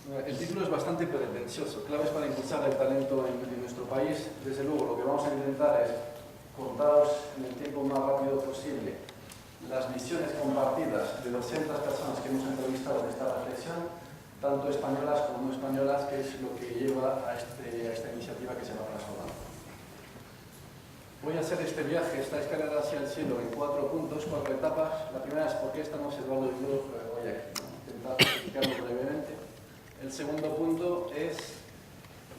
El título es bastante pretencioso, claves para impulsar el talento en nuestro país. Desde luego, lo que vamos a intentar es contaros en el tiempo más rápido posible las visiones compartidas de 200 personas que hemos entrevistado en esta reflexión, tanto españolas como no españolas, que es lo que lleva a esta iniciativa que se va transformando. Voy a hacer este viaje, esta escalera hacia el cielo, en 4 puntos, 4 etapas. La primera es por qué estamos Eduardo y yo hoy aquí, intentar explicarlo brevemente. El segundo punto es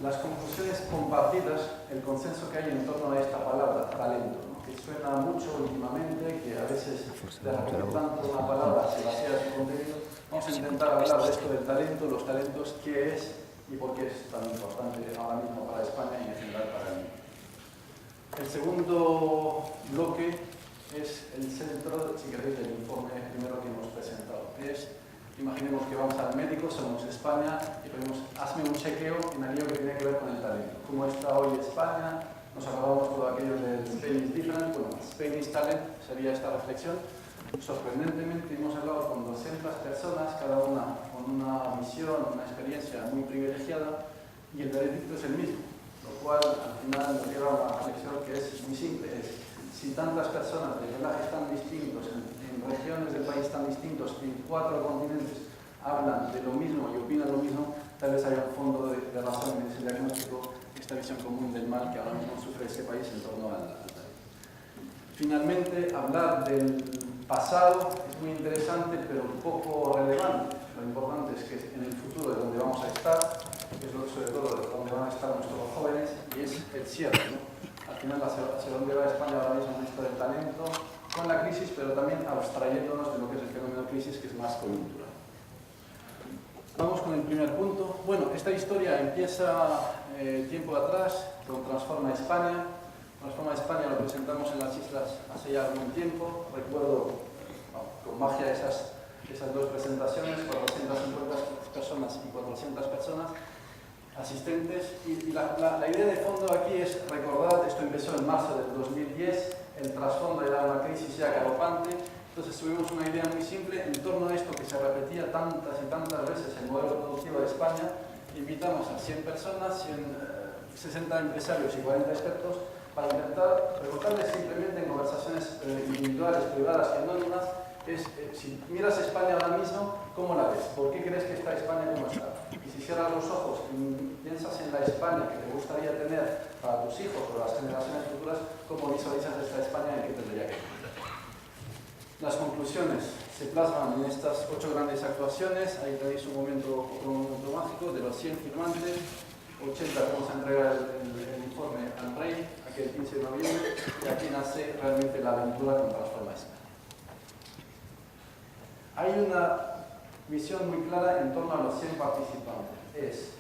las conclusiones compartidas, el consenso que hay en torno a esta palabra, talento, ¿no? Que suena mucho últimamente, que a veces de repetir tanto una palabra se vacía de su contenido. Vamos a intentar hablar de esto del talento, los talentos, qué es y por qué es tan importante ahora mismo para España y en general para el mundo. El segundo bloque es el centro, si queréis, del informe primero que hemos presentado. Imaginemos que vamos al médico, somos España y pedimos, hazme un chequeo en aquello que tiene que ver con el talento. ¿Cómo está hoy España? Nos acabamos todo aquello del Spain is different. Bueno, Spain is talent sería esta reflexión. Sorprendentemente hemos hablado con 200 personas, cada una con una visión, una experiencia muy privilegiada, y el veredicto es el mismo. Lo cual al final nos lleva a una reflexión que es muy simple. Si tantas personas de pelajes tan distintos, en regiones del país tan distintos, en 4 continentes hablan de lo mismo y opinan lo mismo, tal vez haya un fondo de razón en ese diagnóstico, esta visión común del mal que ahora mismo sufre ese país en torno al talento. Finalmente, hablar del pasado es muy interesante, pero poco relevante. Lo importante es que en el futuro de donde vamos a estar, que es sobre todo de donde van a estar nuestros jóvenes, y es el cierre, ¿no? Al final, hacia dónde va España ahora mismo en esto del talento, con la crisis, pero también abstrayéndonos de lo que es el fenómeno crisis, que es más coyuntural. Vamos con el primer punto. Bueno, esta historia empieza tiempo atrás con Transforma España. Transforma España lo presentamos en las islas hace ya algún tiempo. Recuerdo con magia esas 2 presentaciones, 450 personas y 400 personas asistentes. Y la idea de fondo aquí es recordar, esto empezó en marzo del 2010, el trasfondo era una crisis ya galopante. Entonces tuvimos una idea muy simple en torno a esto que se repetía tantas y tantas veces en el modelo productivo de España. Invitamos a 100 personas, 60 empresarios y 40 expertos para intentar preguntarles simplemente en conversaciones individuales, privadas y anónimas, si miras España ahora mismo, ¿cómo la ves? ¿Por qué crees que está España como está? Y si cierras los ojos y piensas en la España que te gustaría tener para tus hijos o las generaciones futuras, ¿cómo visualizas esta España y qué tendría que cambiar? Las conclusiones se plasman en estas 8 grandes actuaciones. Ahí tenéis un momento mágico. De los 100 firmantes, 80 vamos a entregar el informe al rey, aquel 15 de noviembre, y aquí nace realmente la aventura con Transforma España. Hay una visión muy clara en torno a los 100 participantes. Es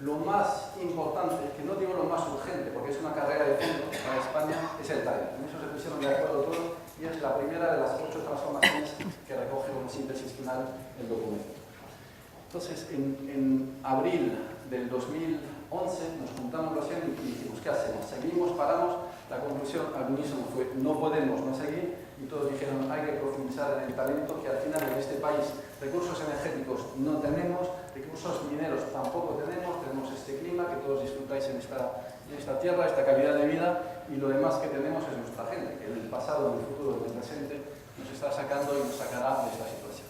lo más importante, que no digo lo más urgente, porque es una carrera de fondo para España, es el talento. En eso se pusieron de acuerdo todos y es la primera de las 8 transformaciones que recoge como síntesis final el documento. Entonces, en abril del 2011 nos juntamos los 100 y dijimos, ¿qué hacemos? ¿Seguimos? ¿Paramos? La conclusión al unísono fue, no podemos no seguir, y todos dijeron, hay que profundizar en el talento, que al final en este país recursos energéticos no tenemos, recursos mineros tampoco tenemos este clima que todos disfrutáis en esta tierra, esta calidad de vida, y lo demás que tenemos es nuestra gente, que en el pasado, en el futuro, en el presente, nos está sacando y nos sacará de esta situación.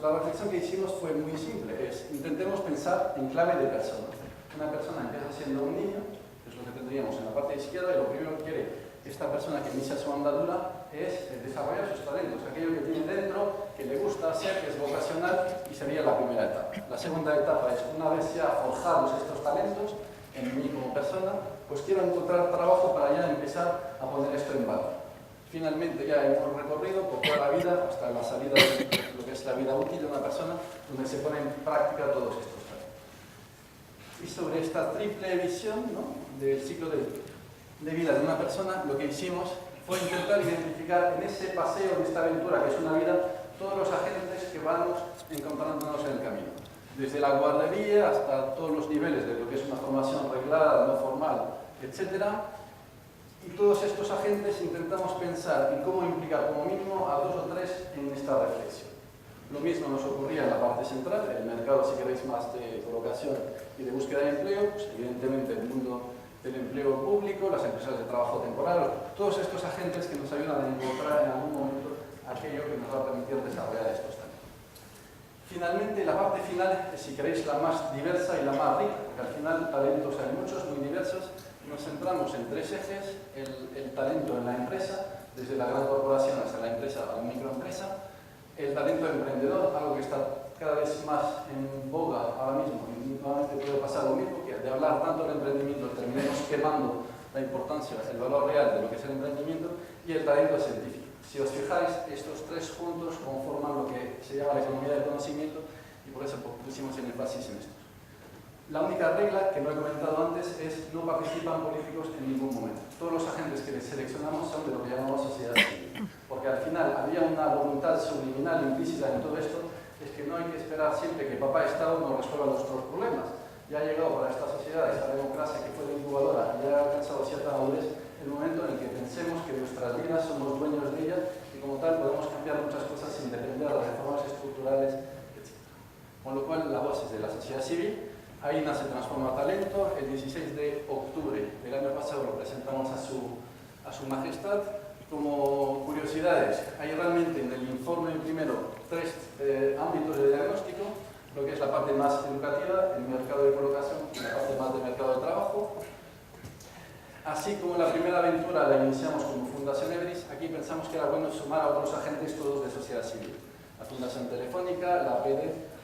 La reflexión que hicimos fue muy simple, intentemos pensar en clave de persona. Una persona empieza siendo un niño, que es lo que tendríamos en la parte izquierda, y lo primero que quiere esta persona que inicia su andadura es desarrollar sus talentos, aquello que tiene dentro, que le gusta hacer, que es vocacional, y sería la primera etapa. La segunda etapa es, una vez ya forjados estos talentos, en mí como persona, pues quiero encontrar trabajo para ya empezar a poner esto en valor. Finalmente ya hemos recorrido por toda la vida, hasta la salida de lo que es la vida útil de una persona, donde se ponen en práctica todos estos talentos. Y sobre esta triple visión, ¿no?, del ciclo de vida de una persona, lo que hicimos fue intentar identificar en ese paseo, en esta aventura que es una vida, todos los agentes que vamos encontrándonos en el camino. Desde la guardería hasta todos los niveles de lo que es una formación reglada, no formal, etc. Y todos estos agentes intentamos pensar en cómo implicar como mínimo a 2 o 3 en esta reflexión. Lo mismo nos ocurría en la parte central, el mercado, si queréis, más de colocación y de búsqueda de empleo, pues evidentemente el mundo del empleo público, las empresas de trabajo temporal, todos estos agentes que nos ayudan a encontrar en algún momento aquello que nos va a permitir desarrollar estos talentos. Finalmente, la parte final es, si queréis, la más diversa y la más rica, porque al final talentos hay muchos, muy diversos. Nos centramos en tres ejes: el talento en la empresa, desde la gran corporación hasta la empresa o la microempresa; el talento emprendedor, algo que está cada vez más en boga ahora mismo, y nuevamente puede pasar lo mismo, que de hablar tanto del emprendimiento terminemos quemando la importancia, el valor real de lo que es el emprendimiento; y el talento científico. Si os fijáis, estos tres juntos conforman lo que se llama la economía del conocimiento, y por eso pusimos el énfasis en esto. La única regla, que no he comentado antes, es no participan políticos en ningún momento. Todos los agentes que seleccionamos son de lo que llamamos sociedad civil. Porque al final había una voluntad subliminal implícita en todo esto, es que no hay que esperar siempre que papá Estado nos resuelva nuestros problemas. Ya ha llegado para esta sociedad, esta democracia que fue la incubadora, ya ha alcanzado cierta madurez, el momento en el que pensemos que nuestras vidas somos dueños de ellas y como tal podemos cambiar muchas cosas sin depender de las reformas estructurales, etc. Con lo cual, la voz es de la sociedad civil. Ahí nace Transforma Talento. El 16 de octubre del año pasado lo presentamos a su majestad. Como curiosidades, hay realmente en el informe primero tres ámbitos de diagnóstico: lo que es la parte más educativa, el mercado de colocación, y la parte más de mercado de trabajo. Así como la primera aventura la iniciamos como Fundación Everis, aquí pensamos que era bueno sumar a otros agentes, todos de sociedad civil: la Fundación Telefónica, la APD,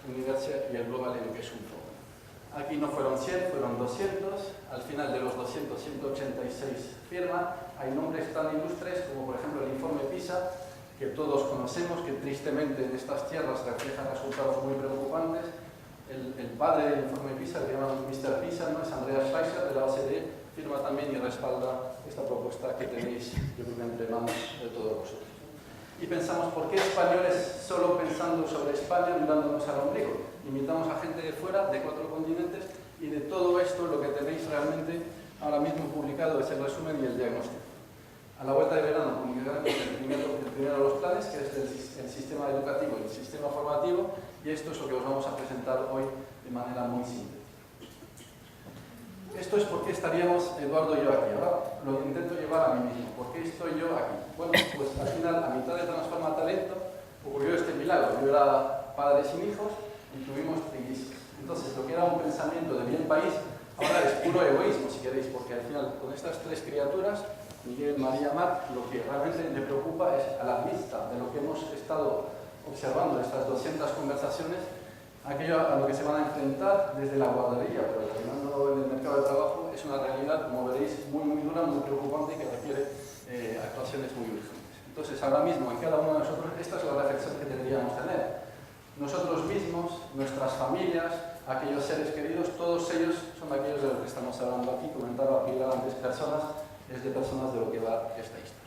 Universidad y el Global Education Forum. Aquí no fueron 100, fueron 200. Al final de los 200, 186 firman. Hay nombres tan ilustres como, por ejemplo, el informe PISA, que todos conocemos, que tristemente en estas tierras refleja resultados muy preocupantes. El padre del informe PISA, que llaman Mr. PISA, ¿no? Es Andreas Schleicher, de la OCDE, firma también y respalda esta propuesta que tenéis, yo creo que entre manos de todos vosotros. Y pensamos, ¿por qué españoles solo pensando sobre España, mirándonos al ombligo? Invitamos a gente de fuera, de 4 continentes, y de todo esto lo que tenéis realmente ahora mismo publicado es el resumen y el diagnóstico. A la vuelta de verano publicaremos el primero de los planes, que es el sistema educativo y el sistema formativo, y esto es lo que os vamos a presentar hoy de manera muy simple. Esto es por qué estaríamos Eduardo y yo aquí. Ahora lo intento llevar a mí mismo. ¿Por qué estoy yo aquí? Bueno, pues al final, a mitad de Transforma Talento, ocurrió este milagro. Yo era padre sin hijos y tuvimos trillizos. Entonces, lo que era un pensamiento de bien país, ahora es puro egoísmo, si queréis, porque al final, con estas tres criaturas, Miguel, María, Mar, lo que realmente me preocupa es, a la vista de lo que hemos estado observando, estas 200 conversaciones, aquello a lo que se van a enfrentar desde la guardería, pero terminando en el mercado de trabajo, es una realidad, como veréis, muy, muy dura, muy preocupante y que requiere actuaciones muy urgentes. Entonces, ahora mismo, en cada uno de nosotros, esta es la reflexión que deberíamos tener. Nosotros mismos, nuestras familias, aquellos seres queridos, todos ellos son aquellos de los que estamos hablando aquí. Comentaba Pilar antes, personas, es de personas de lo que va esta historia.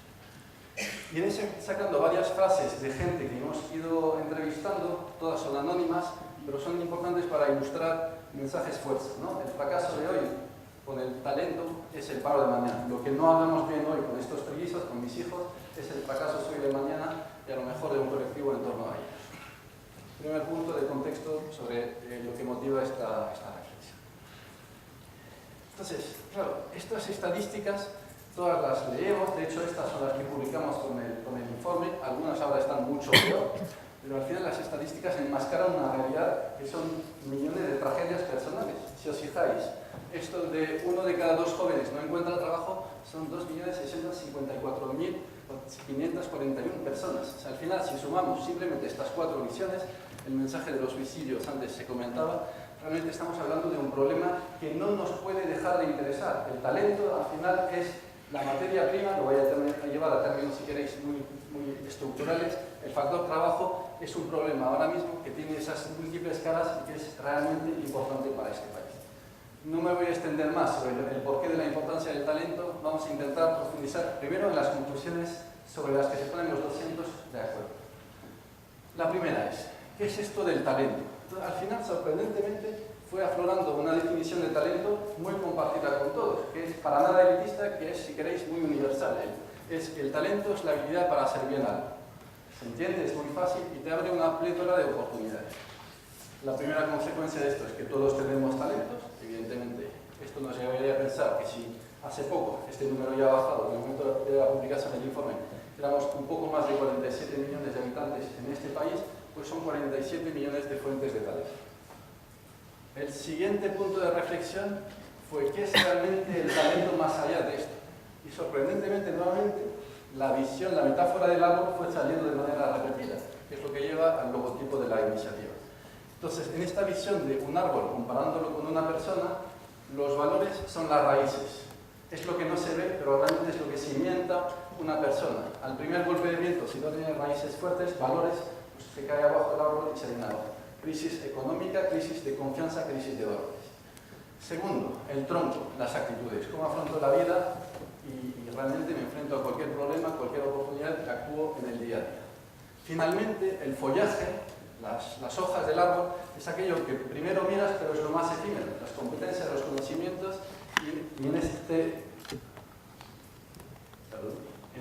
Y en ese, sacando varias frases de gente que hemos ido entrevistando, todas son anónimas, pero son importantes para ilustrar mensajes fuertes, ¿no? El fracaso de hoy con el talento es el paro de mañana. Lo que no hagamos bien hoy con estos trillizos, con mis hijos, es el fracaso hoy de mañana y a lo mejor de un colectivo en torno a ellos. Primer punto de contexto sobre lo que motiva esta reflexión. Entonces, claro, estas estadísticas todas las leemos, de hecho estas son las que publicamos con el informe, algunas ahora están mucho peor, pero al final las estadísticas enmascaran una realidad que son millones de tragedias personales. Si os fijáis, esto de 1 de cada 2 jóvenes no encuentra trabajo son 2.654.541 personas. O sea, al final, si sumamos simplemente estas 4 visiones, el mensaje de los suicidios antes se comentaba, realmente estamos hablando de un problema que no nos puede dejar de interesar. El talento, al final, es la materia prima, lo voy a llevar a términos, si queréis, muy estructurales. El factor trabajo es un problema ahora mismo que tiene esas múltiples caras y que es realmente importante para este país. No me voy a extender más sobre el porqué de la importancia del talento. Vamos a intentar profundizar primero en las conclusiones sobre las que se ponen los 200 de acuerdo. La primera es, ¿qué es esto del talento? Al final, sorprendentemente, fue aflorando una definición de talento muy compartida con todos, que es para nada elitista, que es, si queréis, muy universal. El talento es la habilidad para hacer bien algo. Se entiende, es muy fácil y te abre una plétora de oportunidades. La primera consecuencia de esto es que todos tenemos talentos. Evidentemente, esto nos llevaría a pensar que si hace poco este número ya ha bajado, en el momento de la publicación del informe, éramos un poco más de 47 millones de habitantes en este país, pues son 47 millones de fuentes de talento. El siguiente punto de reflexión fue qué es realmente el talento más allá de esto. Y sorprendentemente, nuevamente, la visión, la metáfora del árbol fue saliendo de manera repetida, que es lo que lleva al logotipo de la iniciativa. Entonces, en esta visión de un árbol, comparándolo con una persona, los valores son las raíces. Es lo que no se ve, pero realmente es lo que cimienta una persona. Al primer golpe de viento, si no tiene raíces fuertes, valores, pues se cae abajo el árbol y se viene abajo. Crisis económica, crisis de confianza, crisis de valores. Segundo, el tronco, las actitudes. Cómo afronto la vida y realmente me enfrento a cualquier problema, cualquier oportunidad que actúo en el día a día. Finalmente, el follaje, las hojas del árbol, es aquello que primero miras, pero es lo más efímero. Las competencias, los conocimientos y en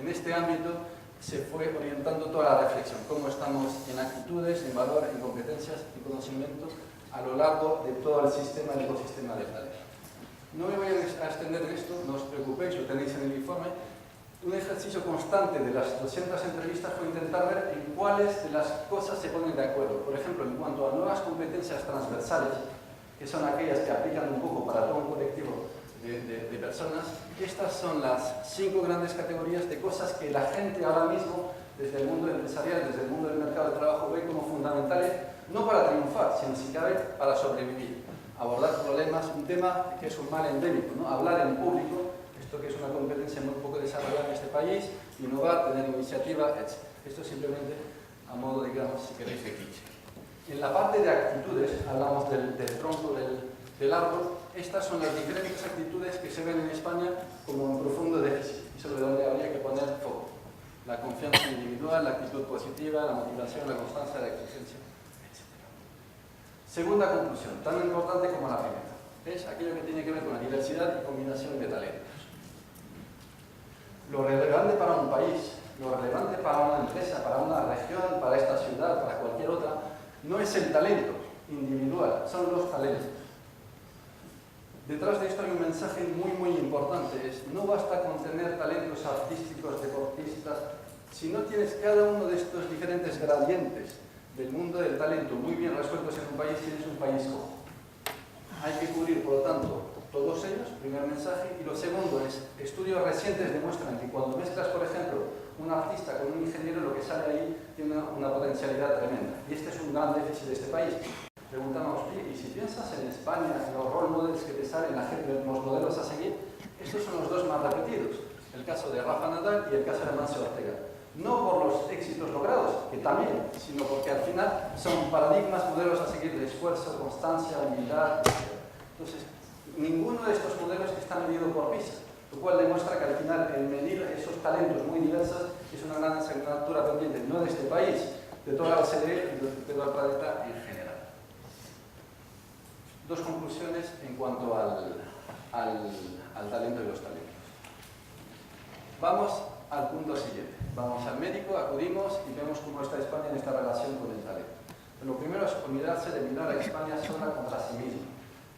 este ámbito se fue orientando toda la reflexión, cómo estamos en actitudes, en valor, en competencias y conocimientos a lo largo de todo el sistema, el ecosistema del talento. No me voy a extender en esto, no os preocupéis, lo tenéis en el informe. Un ejercicio constante de las 200 entrevistas fue intentar ver en cuáles de las cosas se ponen de acuerdo. Por ejemplo, en cuanto a nuevas competencias transversales, que son aquellas que aplican un poco para todo un colectivo de personas, estas son las 5 grandes categorías de cosas que la gente ahora mismo, desde el mundo empresarial, desde el mundo del mercado de trabajo, ve como fundamentales, no para triunfar, sino si cabe para sobrevivir. Abordar problemas, un tema que es un mal endémico, ¿no? Hablar en público, esto que es una competencia muy poco desarrollada en este país, innovar, tener iniciativa, etc. Esto simplemente a modo, digamos, si queréis, de cliché. En la parte de actitudes, hablamos del tronco del árbol. Estas son las diferentes actitudes que se ven en España como un profundo déficit y sobre donde habría que poner foco. La confianza individual, la actitud positiva, la motivación, la constancia, la exigencia, etc. Segunda conclusión, tan importante como la primera, es aquello que tiene que ver con la diversidad y combinación de talentos. Lo relevante para un país, lo relevante para una empresa, para una región, para esta ciudad, para cualquier otra, no es el talento individual, son los talentos. Detrás de esto hay un mensaje muy importante, es no basta con tener talentos artísticos, deportistas, si no tienes cada uno de estos diferentes gradientes del mundo del talento muy bien resueltos en un país, tienes un país cojo. Hay que cubrir, por lo tanto, todos ellos, primer mensaje, y lo segundo es, estudios recientes demuestran que cuando mezclas, por ejemplo, un artista con un ingeniero, lo que sale ahí tiene una potencialidad tremenda. Y este es un gran déficit de este país. Preguntamos, y si piensas en España, en los role models que te salen, los modelos a seguir, estos son los dos más repetidos. El caso de Rafa Nadal y el caso de Amancio Ortega. No por los éxitos logrados, que también, sino porque al final son paradigmas, modelos a seguir de esfuerzo, constancia, humildad, etc. Entonces, ninguno de estos modelos está medido por PISA, lo cual demuestra que al final el medir esos talentos muy diversos es una gran asignatura pendiente, no de este país, de toda la OCDE y de todo el planeta en general. Dos conclusiones en cuanto al talento y los talentos. Vamos al punto siguiente. Vamos al médico, acudimos y vemos cómo está España en esta relación con el talento. Lo primero es olvidarse de mirar a España sola contra sí misma.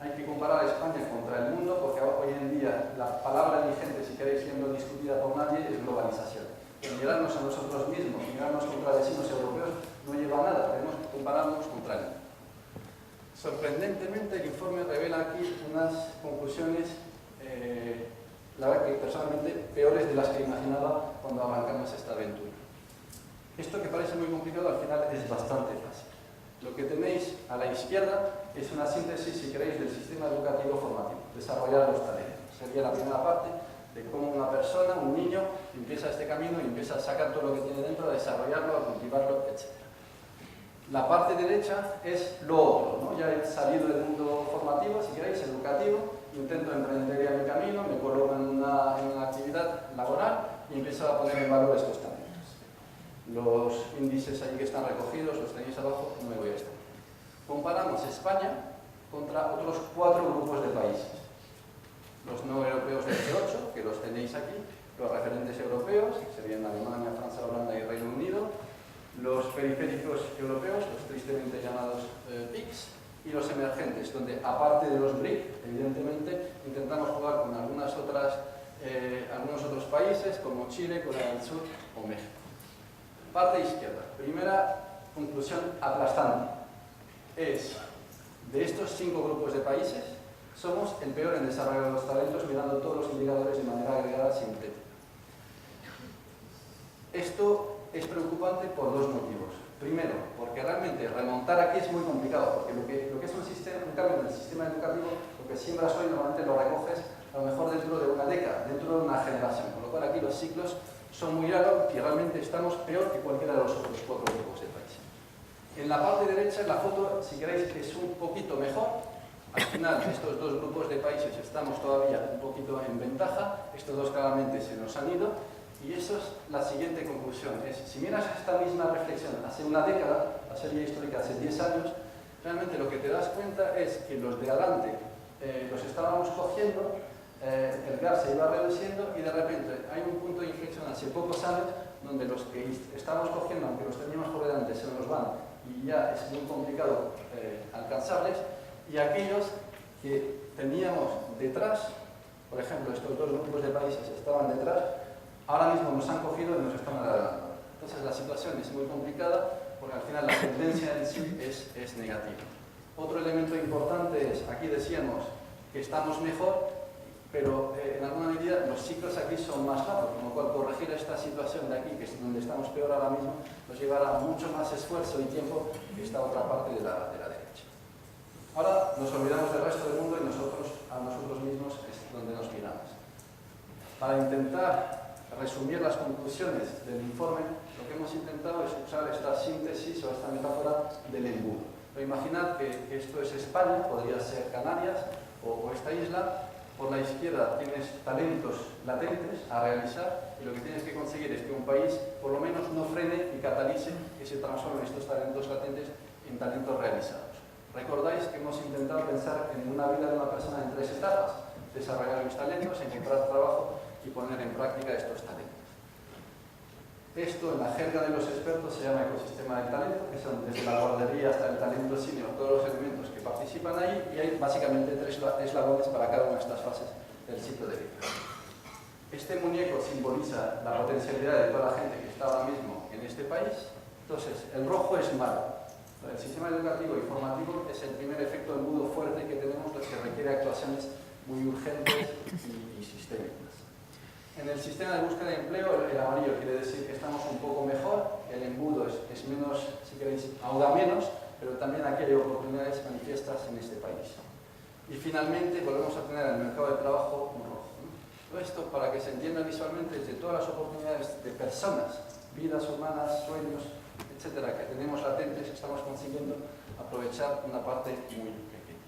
Hay que comparar a España contra el mundo porque hoy en día la palabra vigente, si queréis, siendo discutida por nadie, es globalización. El mirarnos a nosotros mismos, mirarnos contra vecinos europeos, no lleva a nada. Tenemos que compararnos contra el mundo. Sorprendentemente, el informe revela aquí unas conclusiones, la verdad que personalmente, peores de las que imaginaba cuando arrancamos esta aventura. Esto que parece muy complicado, al final es bastante fácil. Lo que tenéis a la izquierda es una síntesis, si queréis, del sistema educativo formativo, desarrollar los talentos. Sería la primera parte de cómo una persona, un niño, empieza este camino y empieza a sacar todo lo que tiene dentro, a desarrollarlo, a cultivarlo, etc. La parte derecha es lo otro, ¿no? Ya he salido del mundo formativo, si queréis, educativo, intento emprender ya mi camino, me coloco en una actividad laboral y empiezo a poner en valor estos talentos. Los índices ahí que están recogidos, los tenéis abajo, no me voy a estar. Comparamos España contra otros 4 grupos de países. Los no europeos de G8, que los tenéis aquí, los referentes europeos, que serían Alemania, Francia, Holanda y Reino Unido, los periféricos europeos, los tristemente llamados PICs, y los emergentes, donde aparte de los BRIC, evidentemente, intentamos jugar con algunos otros países como Chile, Corea del Sur o México. Parte izquierda. Primera conclusión aplastante. Es, de estos 5 grupos de países, somos el peor en desarrollo de los talentos mirando todos los indicadores de manera agregada sintética. Esto es preocupante por 2 motivos. Primero, porque realmente remontar aquí es muy complicado, porque lo que es un cambio en el sistema educativo, lo que siembras hoy normalmente lo recoges a lo mejor dentro de una década, dentro de una generación, con lo cual aquí los ciclos son muy largos y realmente estamos peor que cualquiera de los otros 4 grupos de países. En la parte derecha, la foto, si queréis, es un poquito mejor. Al final, estos 2 grupos de países estamos todavía un poquito en ventaja, estos 2 claramente se nos han ido, y eso es la siguiente conclusión. Si miras esta misma reflexión hace una década, la serie histórica hace 10 años, realmente lo que te das cuenta es que los de adelante los estábamos cogiendo, el gap se iba reduciendo y de repente hay un punto de inflexión hace pocos años donde los que estamos cogiendo, aunque los teníamos por delante, se nos van y ya es muy complicado alcanzarles, y aquellos que teníamos detrás, por ejemplo, estos 2 grupos de países estaban detrás, ahora mismo nos han cogido y nos están adelantando. Entonces la situación es muy complicada porque al final la tendencia en sí es negativa. Otro elemento importante es, aquí decíamos que estamos mejor, pero en alguna medida los ciclos aquí son más rápidos, con lo cual corregir esta situación de aquí, que es donde estamos peor ahora mismo, nos llevará mucho más esfuerzo y tiempo que esta otra parte de la derecha. Ahora nos olvidamos del resto del mundo y a nosotros mismos es donde nos miramos. Para intentar resumir las conclusiones del informe, lo que hemos intentado es usar esta síntesis o esta metáfora del embudo. Pero imaginad que esto es España, podría ser Canarias o esta isla. Por la izquierda tienes talentos latentes a realizar y lo que tienes que conseguir es que un país por lo menos no frene y catalice que se transformen estos talentos latentes en talentos realizados. Recordáis que hemos intentado pensar en una vida de una persona en 3 etapas: desarrollar los talentos, encontrar trabajo y poner en práctica estos talentos. Esto, en la jerga de los expertos, se llama ecosistema del talento, que son desde la guardería hasta el talento senior, todos los elementos que participan ahí, y hay básicamente 3 eslabones para cada una de estas fases del ciclo de vida. Este muñeco simboliza la potencialidad de toda la gente que está ahora mismo en este país. Entonces, el rojo es malo. El sistema educativo y formativo es el primer efecto de embudo fuerte que tenemos, que requiere actuaciones muy urgentes y sistémicas. En el sistema de búsqueda de empleo, el amarillo quiere decir que estamos un poco mejor, el embudo es menos, si queréis, ahonda menos, pero también aquí hay oportunidades manifiestas en este país. Y finalmente volvemos a tener el mercado de trabajo rojo. Todo esto, para que se entienda visualmente, es de todas las oportunidades de personas, vidas humanas, sueños, etcétera, que tenemos latentes, estamos consiguiendo aprovechar una parte muy pequeña.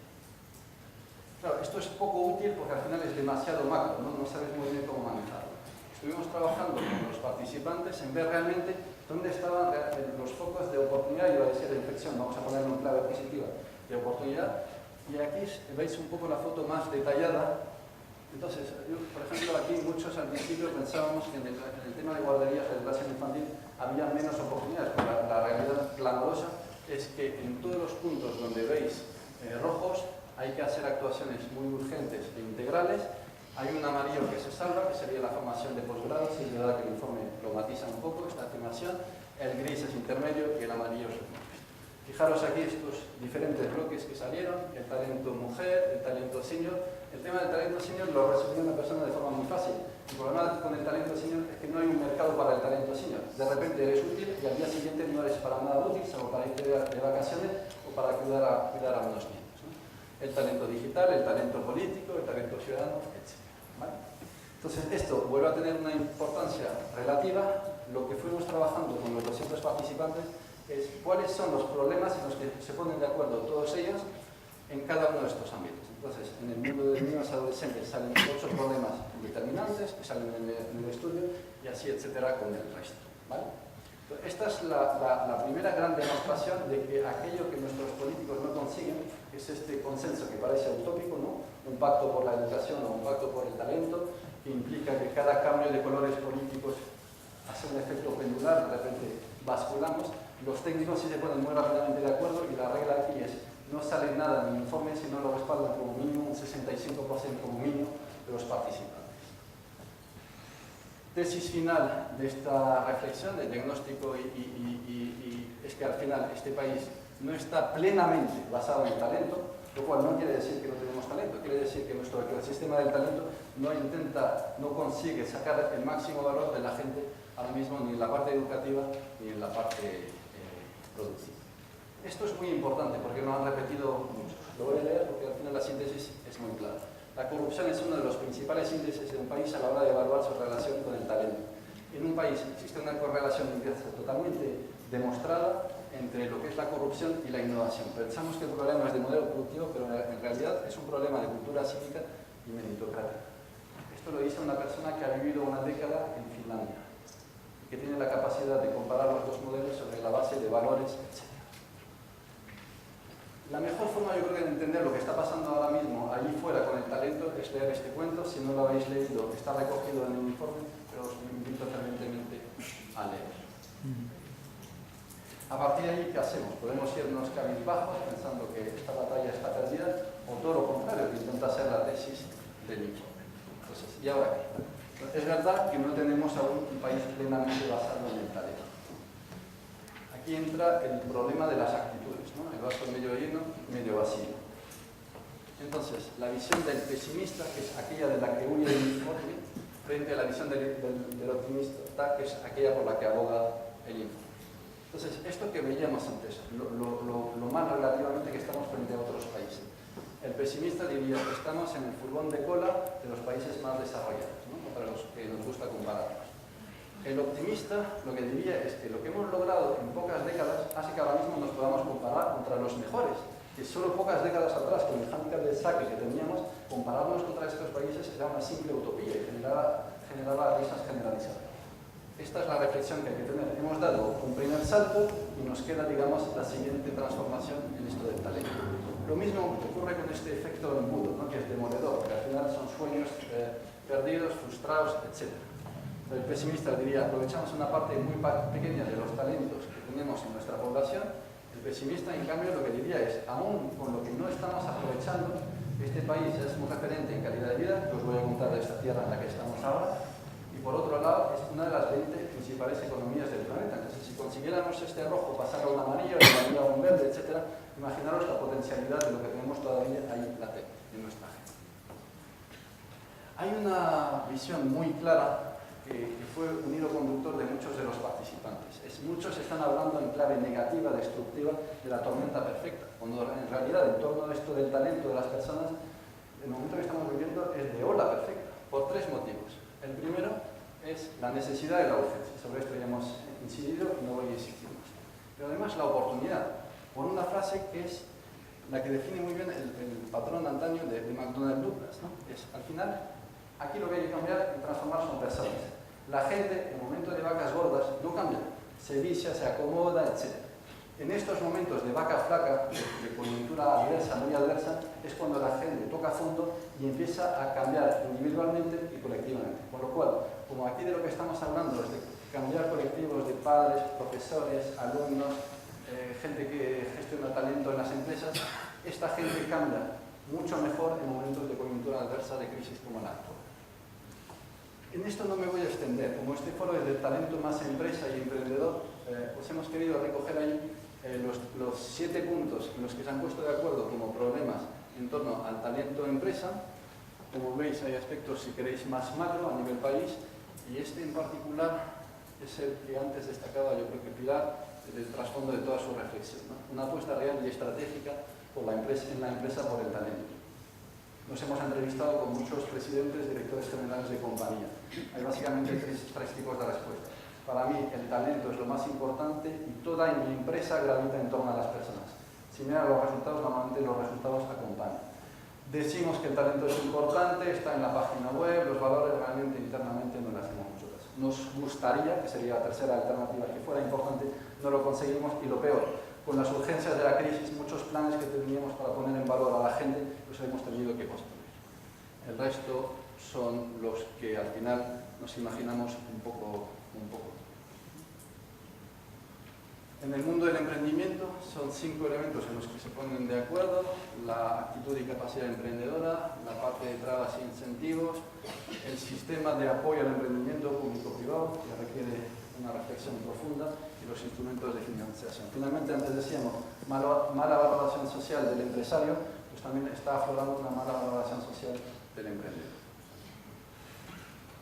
Claro, esto es poco útil porque al final es demasiado macro, no sabes muy bien cómo manejarlo. Estuvimos trabajando con los participantes en ver realmente dónde estaban los focos de oportunidad, iba a decir de inflexión, vamos a ponerlo en clave positiva, de oportunidad, y aquí veis un poco la foto más detallada. Entonces, por ejemplo, aquí muchos al principio pensábamos que en el tema de guarderías de educación infantil había menos oportunidades, pero la realidad clamorosa es que en todos los puntos donde veis rojos hay que hacer actuaciones muy urgentes e integrales. Hay un amarillo que se salva, que sería la formación de posgrado, si es verdad que el informe lo matiza un poco, esta afirmación. El gris es intermedio y el amarillo es el más. Fijaros aquí estos diferentes bloques que salieron, el talento mujer, el talento senior. El tema del talento senior lo resumió una persona de forma muy fácil. El problema con el talento senior es que no hay un mercado para el talento senior. De repente eres útil y al día siguiente no eres para nada útil, salvo para irte de vacaciones o para cuidar a unos niños, ¿no? El talento digital, el talento político, el talento ciudadano, etc. ¿Vale? Entonces esto vuelve a tener una importancia relativa. Lo que fuimos trabajando con los 200 participantes es cuáles son los problemas en los que se ponen de acuerdo todos ellos en cada uno de estos ámbitos. Entonces, en el mundo de niños adolescentes salen 8 problemas determinantes que salen en el estudio y así, etcétera, con el resto. ¿Vale? Entonces, esta es la primera gran demostración de que aquello que nuestros políticos no consiguen es este consenso que parece utópico, ¿no? Un pacto por la educación o un pacto por el talento, que implica que cada cambio de colores políticos hace un efecto pendular, de repente basculamos. Los técnicos sí se ponen muy rápidamente de acuerdo y la regla aquí es no sale nada en el informe si no lo respaldan como mínimo un 65% como mínimo de los participantes. Tesis final de esta reflexión, de diagnóstico es que al final este país no está plenamente basado en el talento, lo cual no quiere decir que no tenemos talento, quiere decir que nuestro ecosistema del talento no consigue sacar el máximo valor de la gente ahora mismo ni en la parte educativa ni en la parte productiva. Esto es muy importante porque lo han repetido muchos. Lo voy a leer porque al final la síntesis es muy clara. La corrupción es uno de los principales índices de un país a la hora de evaluar su relación con el talento. En un país existe una correlación totalmente demostrada entre lo que es la corrupción y la innovación. Pensamos que el problema es de modelo productivo, pero en realidad es un problema de cultura cívica y meritocrática. Esto lo dice una persona que ha vivido una década en Finlandia, que tiene la capacidad de comparar los dos modelos sobre la base de valores, etc. La mejor forma, yo creo, de entender lo que está pasando ahora mismo allí fuera con el talento es leer este cuento. Si no lo habéis leído, está recogido en el informe, pero os invito fervientemente a leer. A partir de ahí, ¿qué hacemos? Podemos irnos cabizbajos pensando que esta batalla está perdida, o todo lo contrario, que intenta ser la tesis del informe. Entonces, ¿y ahora qué? Es verdad que no tenemos aún un país plenamente basado en el talento. Aquí entra el problema de las actitudes, ¿no? El vaso medio lleno, medio vacío. Entonces, la visión del pesimista, que es aquella de la que huye el informe, frente a la visión del optimista, que es aquella por la que aboga el informe. Entonces, esto que veíamos antes, lo mal relativamente que estamos frente a otros países. El pesimista diría que estamos en el furgón de cola de los países más desarrollados, ¿no? Para los que nos gusta compararnos. El optimista lo que diría es que lo que hemos logrado en pocas décadas hace que ahora mismo nos podamos comparar contra los mejores, que solo pocas décadas atrás, con el handicap del saque que teníamos, compararnos contra estos países era una simple utopía y generaba risas generalizadas. Esta es la reflexión que hay que tener. Hemos dado un primer salto y nos queda, digamos, la siguiente transformación en esto del talento. Lo mismo ocurre con este efecto embudo, ¿no? Que es demoledor, que al final son sueños perdidos, frustrados, etc. El pesimista diría, aprovechamos una parte muy pequeña de los talentos que tenemos en nuestra población. El pesimista, en cambio, lo que diría es, aún con lo que no estamos aprovechando, este país es un referente en calidad de vida, que os voy a contar de esta tierra en la que estamos ahora, y por otro lado, es una de las 20 principales economías del planeta. Entonces, si consiguiéramos este rojo pasar a un amarillo, a un verde, etc., imaginaros la potencialidad de lo que tenemos todavía ahí latente en nuestra gente. Hay una visión muy clara que fue un hilo conductor de muchos de los participantes. Muchos están hablando en clave negativa, destructiva, de la tormenta perfecta, cuando en realidad en torno a esto del talento de las personas, el momento que estamos viviendo es de ola perfecta, por tres motivos. El primero es la necesidad de la urgencia. Sobre esto ya hemos incidido y no voy a insistir más. Pero además la oportunidad, por una frase que es la que define muy bien el patrón de antaño de McDonnell Douglas, ¿no? Es, al final, aquí lo que hay que cambiar y transformar son personas. La gente, en el momento de vacas gordas, no cambia. Se vicia, se acomoda, etc. En estos momentos de vaca flaca, de coyuntura adversa, muy adversa, es cuando la gente toca fondo y empieza a cambiar individualmente y colectivamente. Con lo cual, como aquí de lo que estamos hablando es de cambiar colectivos de padres, profesores, alumnos, gente que gestiona talento en las empresas, esta gente cambia mucho mejor en momentos de coyuntura adversa, de crisis como la actual. En esto no me voy a extender. Como este foro es de talento más empresa y emprendedor, pues hemos querido recoger ahí los 7 puntos en los que se han puesto de acuerdo como problemas en torno al talento empresa. Como veis, hay aspectos, si queréis, más macro a nivel país, y este en particular es el que antes destacaba, yo creo que Pilar, del trasfondo de toda su reflexión, ¿no? Una apuesta real y estratégica por la empresa, en la empresa por el talento. Nos hemos entrevistado con muchos presidentes, directores generales de compañía. Hay básicamente tres tipos de respuesta. Para mí el talento es lo más importante y toda mi empresa gravita en torno a las personas. Si miran los resultados, normalmente los resultados acompañan. Decimos que el talento es importante, está en la página web, los valores realmente internamente no le hacemos mucho caso. Nos gustaría, que sería la tercera alternativa, que fuera importante, no lo conseguimos y lo peor, con las urgencias de la crisis, muchos planes que teníamos para poner en valor a la gente, los hemos tenido que posponer. El resto son los que al final nos imaginamos un poco. En el mundo del emprendimiento son 5 elementos en los que se ponen de acuerdo: la actitud y capacidad emprendedora, la parte de trabas e incentivos, el sistema de apoyo al emprendimiento público-privado, que requiere una reflexión profunda, y los instrumentos de financiación. Finalmente, antes decíamos mala valoración social del empresario, pues también está aflorando una mala valoración social del emprendedor.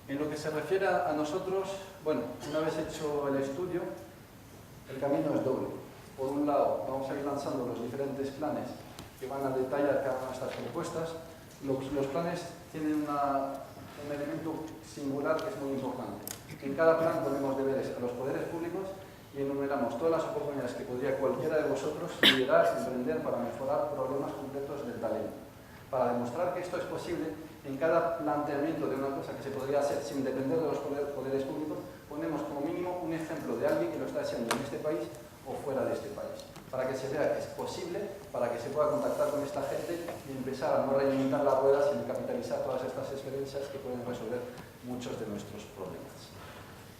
En lo que se refiere a nosotros, bueno, una vez hecho el estudio, el camino es doble. Por un lado, vamos a ir lanzando los diferentes planes que van a detallar cada una de estas propuestas. Los planes tienen un elemento singular que es muy importante. En cada plan ponemos deberes a los poderes públicos y enumeramos todas las oportunidades que podría cualquiera de vosotros liderar, emprender para mejorar problemas concretos del talento. Para demostrar que esto es posible, en cada planteamiento de una cosa que se podría hacer sin depender de los poderes públicos, ponemos como mínimo un ejemplo de alguien que lo está haciendo en este país o fuera de este país, para que se vea que es posible, para que se pueda contactar con esta gente y empezar a no reinventar la rueda, sino capitalizar todas estas experiencias que pueden resolver muchos de nuestros problemas.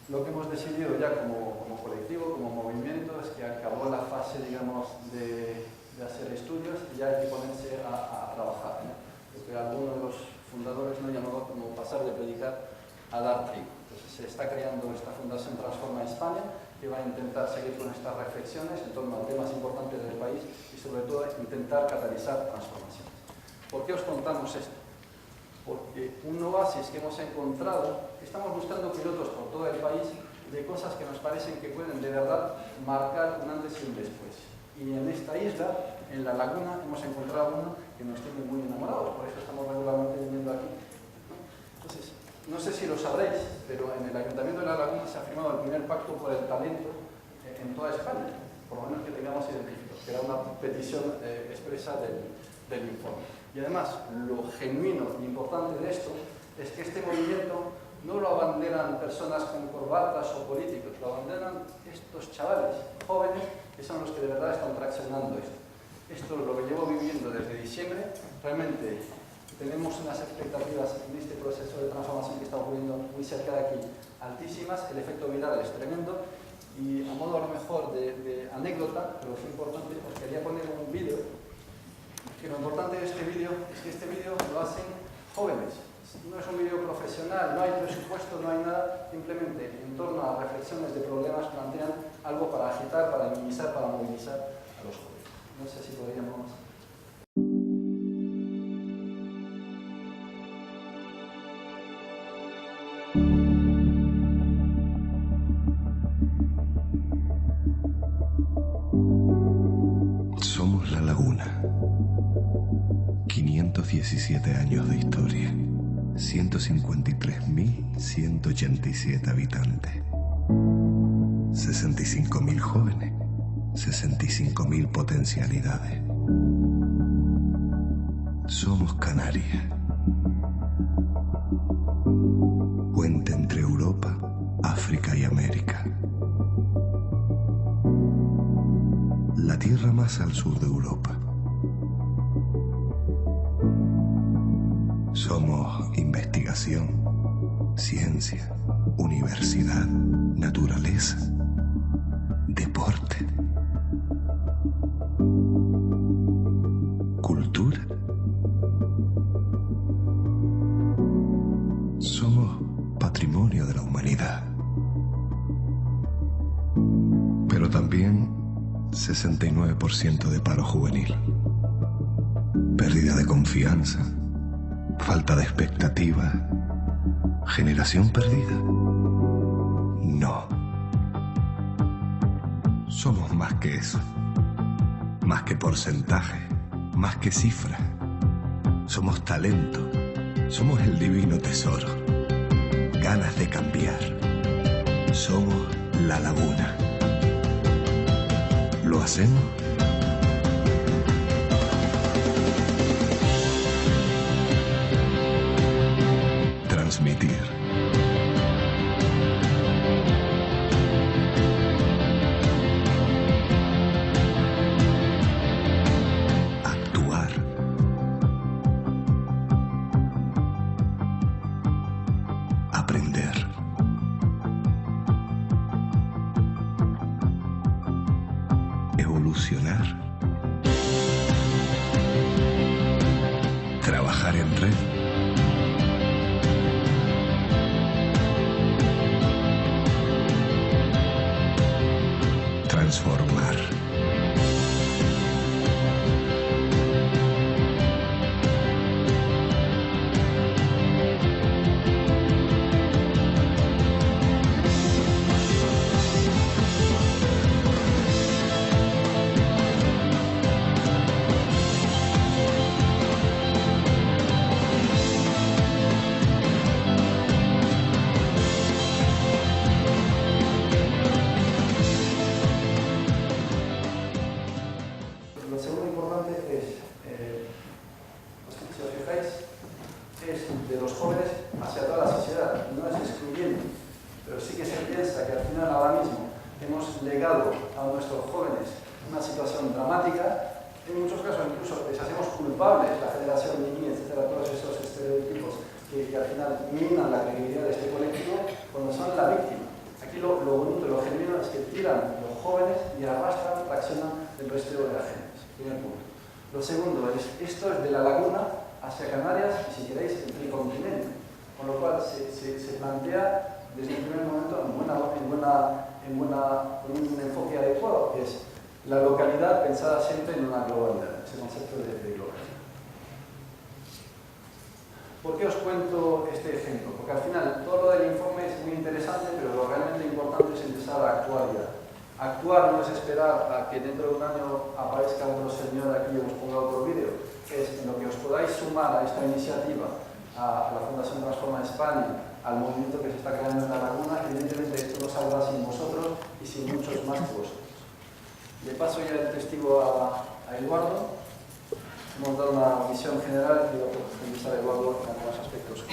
Lo que hemos decidido ya como colectivo, como movimiento, es que acabó la fase, digamos, de hacer estudios y ya hay que ponerse a trabajar, ¿no? Lo que algunos de los fundadores no llamó como pasar de predicar a dar trigo. Entonces se está creando esta Fundación Transforma España, que va a intentar seguir con estas reflexiones en torno a temas importantes del país y sobre todo intentar catalizar transformaciones. ¿Por qué os contamos esto? Porque un oasis que hemos encontrado, estamos buscando pilotos por todo el país de cosas que nos parecen que pueden de verdad marcar un antes y un después. Y en esta isla, en La Laguna, hemos encontrado uno que nos tiene muy enamorados, por eso estamos regularmente viniendo aquí. Entonces, no sé si lo sabréis, pero en el Ayuntamiento de La Laguna se ha firmado el primer pacto por el talento en toda España, por lo menos que tengamos identificados, que era una petición expresa del informe. Y además, lo genuino e importante de esto es que este movimiento no lo abanderan personas con corbatas o políticos, lo abanderan estos chavales jóvenes que son los que de verdad están traccionando esto. Esto lo llevo viviendo desde diciembre. Realmente tenemos unas expectativas en este proceso de transformación que está ocurriendo muy cerca de aquí altísimas. El efecto viral es tremendo. Y a modo a lo mejor de anécdota, pero es importante, os quería poner un vídeo. Que lo importante de este vídeo es que este vídeo lo hacen jóvenes. No es un vídeo profesional, no hay presupuesto, no hay nada, simplemente en torno a reflexiones de problemas plantean algo para agitar, para minimizar, para movilizar a los jóvenes. No sé si podríamos... Somos La Laguna. 517 años de historia. 153.187 habitantes. 65.000 jóvenes. 65.000 potencialidades. Somos Canarias. Puente entre Europa, África y América. La tierra más al sur de Europa. Somos investigación, ciencia, universidad, naturaleza, deporte, cultura. Somos patrimonio de la humanidad. Pero también 69% de paro juvenil, pérdida de confianza, falta de expectativa, generación perdida. No. Somos más que eso, más que porcentaje, más que cifra. Somos talento, somos el divino tesoro, ganas de cambiar. Somos La Laguna. ¿Lo hacemos? Transmitir. Actuar. Aprender. incluso les hacemos culpables, la generación Nini, etcétera, todos esos estereotipos que al final minan la credibilidad de este colectivo cuando son la víctima. Aquí lo bonito, lo genuino es que tiran los jóvenes y arrastran, traccionan el resto de la gente. Primer punto. Lo segundo es, esto es de la laguna hacia Canarias y, si queréis, entre el continente. Con lo cual se plantea desde el primer momento con un enfoque adecuado, que es la localidad pensada siempre en una globalidad, ese concepto de globalidad. ¿Por qué os cuento este ejemplo? Porque al final todo lo del informe es muy interesante, pero lo realmente importante es empezar a actuar ya. Actuar no es esperar a que dentro de un año aparezca otro señor aquí y os ponga otro vídeo, es en lo que os podáis sumar a esta iniciativa, a la Fundación Transforma España, al movimiento que se está creando en la laguna. Evidentemente esto no saldrá sin vosotros y sin muchos más que vosotros. Le paso ya el testigo a Eduardo. Hemos dado una visión general y voy a profundizar, Eduardo, en algunos aspectos.